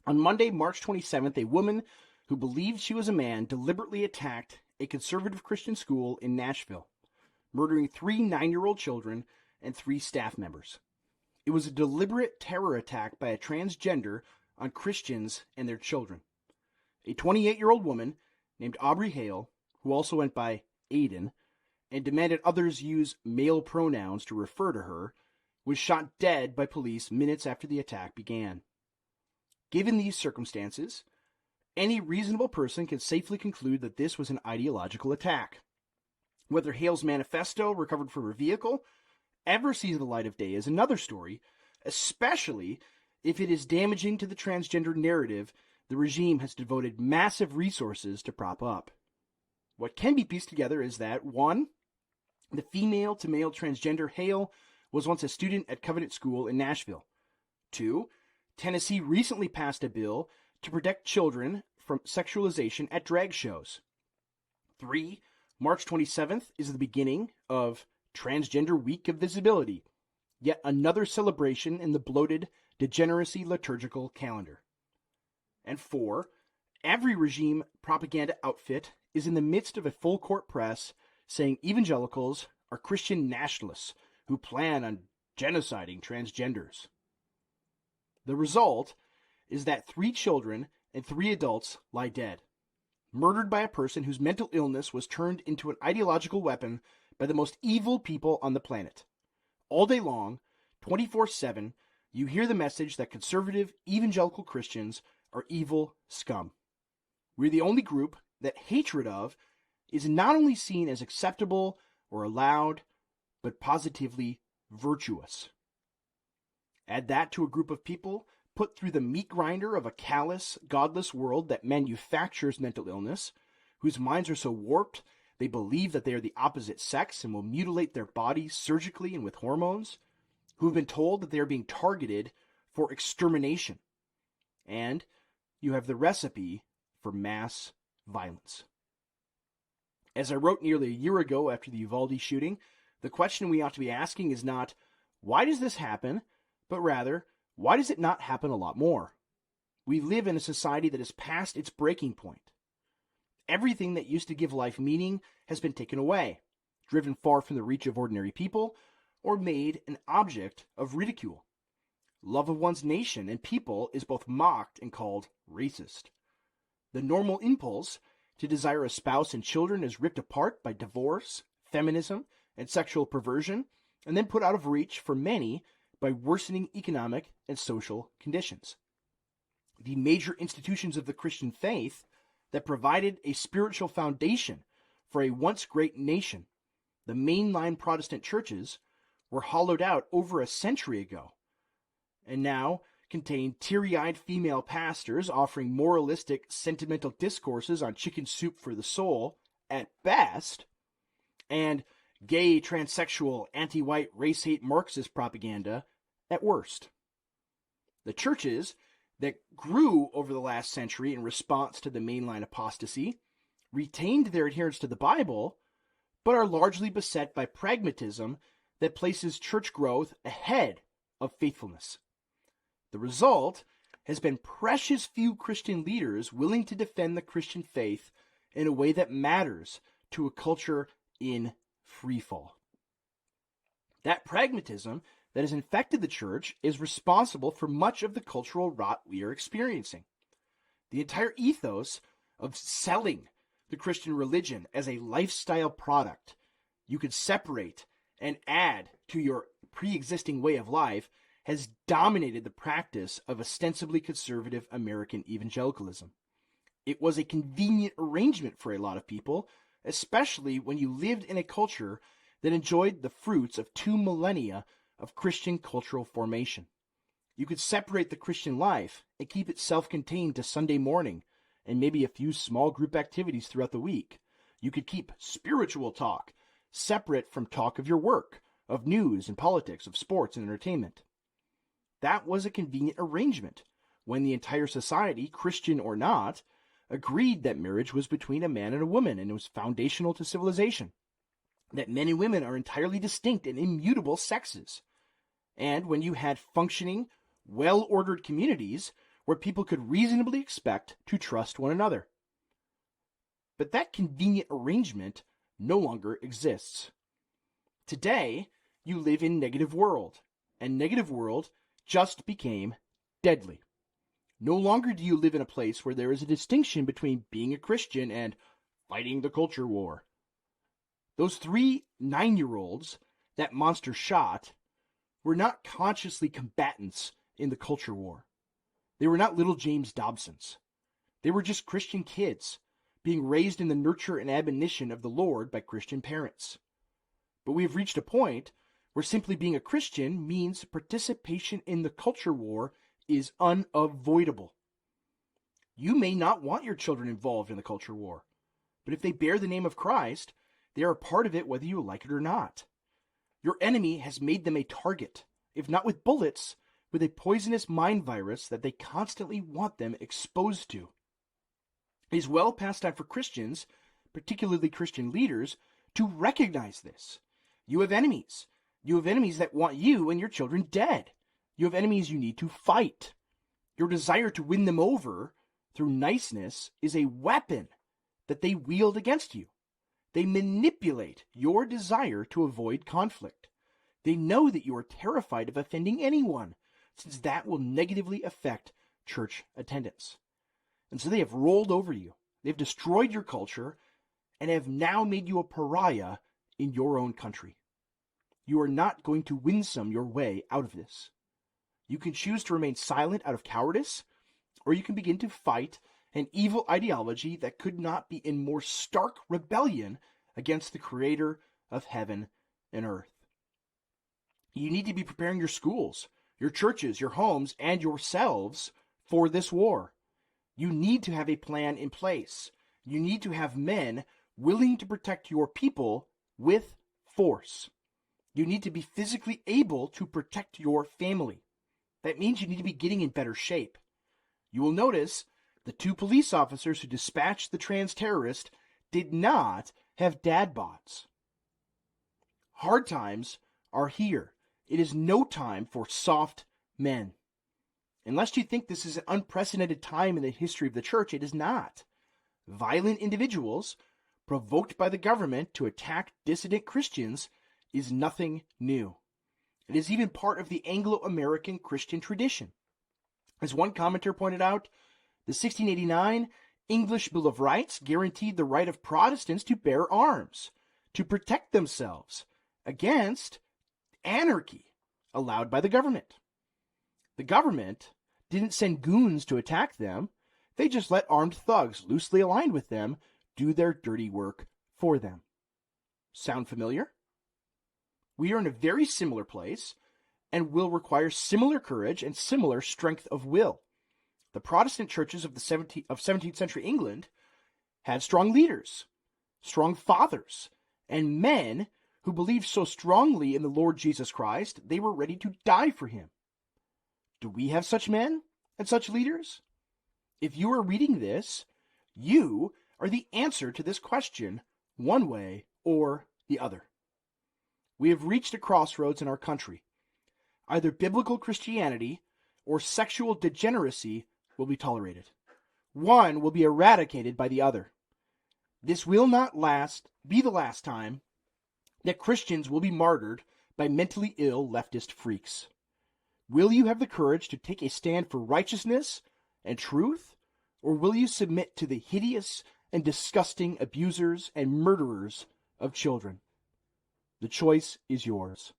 On Monday, March 27th, a woman who believed she was a man deliberately attacked a conservative Christian school in Nashville, murdering 3 9-year-old children and 3 staff members. It was a deliberate terror attack by a transgender on Christians and their children. A 28-year-old woman named Aubrey Hale, who also went by Aiden, and demanded others use male pronouns to refer to her, was shot dead by police minutes after the attack began. Given these circumstances, any reasonable person can safely conclude that this was an ideological attack. Whether Hale's manifesto, recovered from her vehicle, ever sees the light of day is another story, especially if it is damaging to the transgender narrative the regime has devoted massive resources to prop up. What can be pieced together is that, 1. The female-to-male transgender Hale was once a student at Covenant School in Nashville. 2. Tennessee recently passed a bill to protect children from sexualization at drag shows. 3. March 27th is the beginning of Transgender Week of Visibility, yet another celebration in the bloated degeneracy liturgical calendar. And 4. Every regime propaganda outfit is in the midst of a full-court press saying evangelicals are Christian nationalists who plan on genociding transgenders. The result is that 3 children and 3 adults lie dead, murdered by a person whose mental illness was turned into an ideological weapon by the most evil people on the planet. All day long, 24/7, you hear the message that conservative evangelical Christians are evil scum. We're the only group that hatred of is not only seen as acceptable or allowed, but positively virtuous. Add that to a group of people put through the meat grinder of a callous, godless world that manufactures mental illness, whose minds are so warped they believe that they are the opposite sex and will mutilate their bodies surgically and with hormones, who have been told that they are being targeted for extermination. And you have the recipe for mass violence. As I wrote nearly a year ago after the Uvalde shooting, the question we ought to be asking is not, why does this happen, but rather, why does it not happen a lot more? We live in a society that is past its breaking point. Everything that used to give life meaning has been taken away, driven far from the reach of ordinary people, or made an object of ridicule. Love of one's nation and people is both mocked and called racist. The normal impulse to desire a spouse and children is ripped apart by divorce, feminism, and sexual perversion, and then put out of reach for many by worsening economic and social conditions. The major institutions of the Christian faith that provided a spiritual foundation for a once great nation, the mainline Protestant churches, were hollowed out over a century ago, and now contain teary-eyed female pastors offering moralistic, sentimental discourses on chicken soup for the soul, at best, and gay, transsexual, anti-white, race-hate Marxist propaganda, at worst. The churches that grew over the last century in response to the mainline apostasy retained their adherence to the Bible, but are largely beset by pragmatism that places church growth ahead of faithfulness. The result has been precious few Christian leaders willing to defend the Christian faith in a way that matters to a culture in freefall. That pragmatism that has infected the church is responsible for much of the cultural rot we are experiencing. The entire ethos of selling the Christian religion as a lifestyle product you could separate and add to your pre-existing way of life has dominated the practice of ostensibly conservative American evangelicalism. It was a convenient arrangement for a lot of people, especially when you lived in a culture that enjoyed the fruits of 2 millennia of Christian cultural formation. You could separate the Christian life and keep it self-contained to Sunday morning and maybe a few small group activities throughout the week. You could keep spiritual talk separate from talk of your work, of news and politics, of sports and entertainment. That was a convenient arrangement when the entire society, Christian or not, agreed that marriage was between a man and a woman and it was foundational to civilization, that men and women are entirely distinct and immutable sexes. And when you had functioning, well-ordered communities where people could reasonably expect to trust one another. But that convenient arrangement no longer exists. Today, you live in negative world, and negative world just became deadly. No longer do you live in a place where there is a distinction between being a Christian and fighting the culture war. Those 3 9-year-olds that monster shot were not consciously combatants in the culture war. They were not little James Dobsons. They were just Christian kids being raised in the nurture and admonition of the Lord by Christian parents. But we have reached a point where simply being a Christian means participation in the culture war is unavoidable. You may not want your children involved in the culture war, but if they bear the name of Christ, they are a part of it whether you like it or not. Your enemy has made them a target, if not with bullets, with a poisonous mind virus that they constantly want them exposed to. It is well past time for Christians, particularly Christian leaders, to recognize this. You have enemies. You have enemies that want you and your children dead. You have enemies you need to fight. Your desire to win them over through niceness is a weapon that they wield against you. They manipulate your desire to avoid conflict. They know that you are terrified of offending anyone, since that will negatively affect church attendance. And so they have rolled over you. They've destroyed your culture and have now made you a pariah in your own country. You are not going to winsome your way out of this. You can choose to remain silent out of cowardice, or you can begin to fight an evil ideology that could not be in more stark rebellion against the Creator of heaven and earth. You need to be preparing your schools, your churches, your homes, and yourselves for this war. You need to have a plan in place. You need to have men willing to protect your people with force. You need to be physically able to protect your family. That means you need to be getting in better shape. You will notice the 2 police officers who dispatched the trans terrorist did not have dad bods. Hard times are here. It is no time for soft men. Unless you think this is an unprecedented time in the history of the church, it is not. Violent individuals, provoked by the government to attack dissident Christians, is nothing new. It is even part of the Anglo-American Christian tradition. As one commentator pointed out, the 1689 English Bill of Rights guaranteed the right of Protestants to bear arms, to protect themselves against anarchy allowed by the government. The government didn't send goons to attack them. They just let armed thugs loosely aligned with them do their dirty work for them. Sound familiar? We are in a very similar place and will require similar courage and similar strength of will. The Protestant churches of 17th century England had strong leaders, strong fathers, and men who believed so strongly in the Lord Jesus Christ, they were ready to die for him. Do we have such men and such leaders? If you are reading this, you are the answer to this question one way or the other. We have reached a crossroads in our country. Either biblical Christianity or sexual degeneracy will be tolerated. One will be eradicated by the other. This will not be the last time that Christians will be martyred by mentally ill leftist freaks. Will you have the courage to take a stand for righteousness and truth, or will you submit to the hideous and disgusting abusers and murderers of children? The choice is yours.